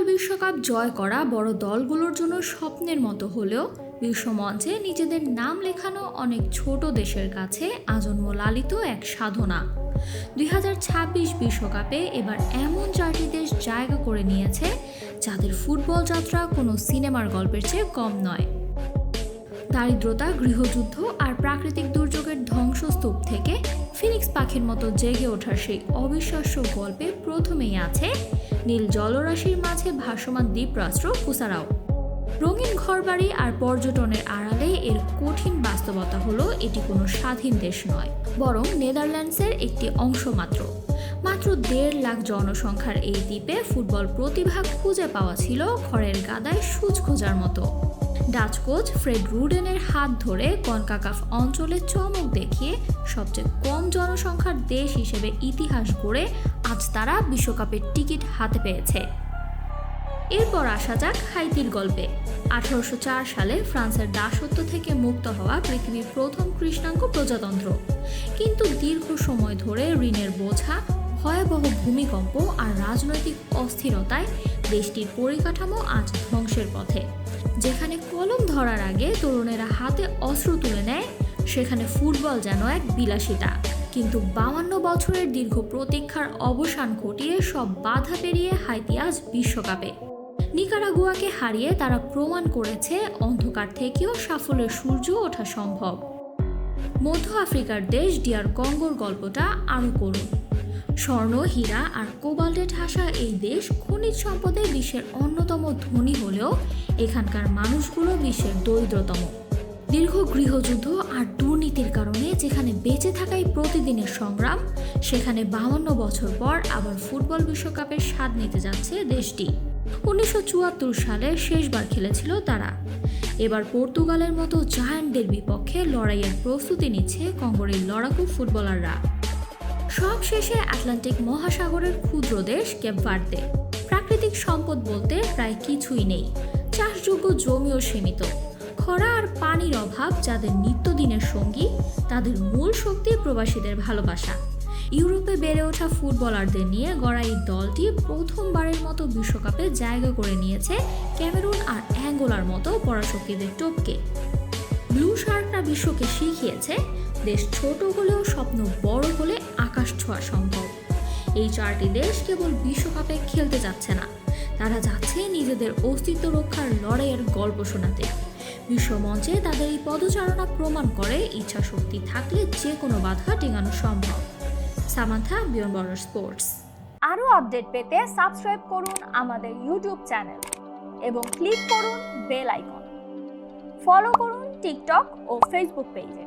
বিশ্বকাপ জয় করা বড় দলগুলোর জন্য স্বপ্নের মতো হলেও বিশ্বমঞ্চে নিজেদের নাম লেখানো অনেক ছোট দেশের কাছে আজন্ম লালিত এক সাধনা। 2026 বিশ্বকাপে এবার এমন 4টি দেশ জায়গা করে নিয়েছে যাদের ফুটবল যাত্রা কোনো সিনেমার গল্পের চেয়ে কম নয়। দারিদ্রতা, গৃহযুদ্ধ আর প্রাকৃতিক দুর্যোগের ধ্বংসস্তূপ থেকে ফিনিক্স পাখির মতো জেগে ওঠার সেই অবিশ্বাস্য গল্পে প্রথমেই আছে নীল জলরাশির মাঝে ভাসমান দ্বীপরাষ্ট্র কুসারাও। রঙিন ঘরবাড়ি আর পর্যটনের আড়ালে এর কঠিন বাস্তবতা হলো এটি কোনো স্বাধীন দেশ নয়, বরং নেদারল্যান্ডসের একটি অংশ মাত্র। মাত্র 1.5 লাখ জনসংখ্যার এই দ্বীপে ফুটবল প্রতিভা খুঁজে পাওয়া ছিল খড়ের গাদায় সূচ খোঁজার মতো। ডাচ কোচ ফ্রেড রুডেনের হাত ধরে কনকাকাফ অঞ্চলে চমক দেখিয়ে সবচেয়ে কম জনসংখ্যার দেশ হিসেবে ইতিহাস গড়ে আজ তারা বিশ্বকাপের টিকিট হাতে পেয়েছে। এরপর আসা যাক হাইতির গল্পে। 1804 সালে ফ্রান্সের দাসত্ব থেকে মুক্ত হওয়া পৃথিবীর প্রথম কৃষ্ণাঙ্গ প্রজাতন্ত্র, কিন্তু দীর্ঘ সময় ধরে ঋণের বোঝা, ভয়াবহ ভূমিকম্প আর রাজনৈতিক অস্থিরতায় দেশটির পরিকাঠামো আজ ধ্বংসের পথে। যেখানে কলম ধরার আগে তরুণেরা হাতে অস্ত্র তুলে নেয়, সেখানে ফুটবল যেন এক বিলাসিতা। কিন্তু 52 বছরের দীর্ঘ প্রতীক্ষার অবসান ঘটিয়ে সব বাধা পেরিয়ে হাইতি আজ বিশ্বকাপে। নিকারাগুয়াকে হারিয়ে তারা প্রমাণ করেছে অন্ধকার থেকেও সাফল্যের সূর্য ওঠা সম্ভব। মধ্য আফ্রিকার দেশ ডিআর কঙ্গোর গল্পটা আরও করুন। স্বর্ণ, হীরা আর কোবাল্টে ঠাসা এই দেশ খনিজ সম্পদে বিশ্বের অন্যতম ধনী হলেও এখানকার মানুষগুলো বিশ্বের দরিদ্রতম। দীর্ঘ গৃহযুদ্ধ আর দুর্নীতির কারণে যেখানে বেঁচে থাকাই প্রতিদিনের সংগ্রাম, সেখানে 52 বছর পর আবার ফুটবল বিশ্বকাপের স্বাদ নিতে যাচ্ছে দেশটি। 1974 সালে শেষবার খেলেছিল তারা। এবার পর্তুগালের মতো জায়ান্টদের বিপক্ষে লড়াইয়ের প্রস্তুতি নিচ্ছে কঙ্গোর এই লড়াকু ফুটবলাররা। সব শেষে আটলান্টিক মহাসাগরের ক্ষুদ্র দেশ কেপ ভার্দে। প্রাকৃতিক সম্পদ বলতে প্রায় কিছুই নেই, চাষযোগ্য জমিও সীমিত। খরা আর পানির অভাব যাদের নিত্যদিনের সঙ্গী, তাদের মূল শক্তি প্রবাসীদের ভালোবাসা। ইউরোপে বেড়ে ওঠা ফুটবলারদের নিয়ে গড়া এই দলটি প্রথমবারের মতো বিশ্বকাপে জায়গা করে নিয়েছে ক্যামেরুন আর অ্যাঙ্গোলার মতো পরাশক্তিদের টপকে। ব্লু শার্করা বিশ্বকে শিখিয়েছে দেশ ছোট হলেও স্বপ্ন বড় হলে আকাশ ছোঁয়া সম্ভব। এই 4টি দেশ কেবল বিশ্বকাপে খেলতে যাচ্ছে না, তারা যাচ্ছে নিজেদের অস্তিত্ব রক্ষার লড়াইয়ের গল্প শোনাতে। বিশ্বমঞ্চে তাদের এই পদচারণা প্রমাণ করে ইচ্ছা শক্তি থাকলে যে কোনো বাধা ডিঙানো সম্ভব। Samantha, beyond border sports. আরও আপডেট পেতে সাবস্ক্রাইব করুন আমাদের ইউটিউব চ্যানেল এবং ক্লিক করুন বেল আইকন। ফলো করুন টিকটক ও ফেসবুক পেজে।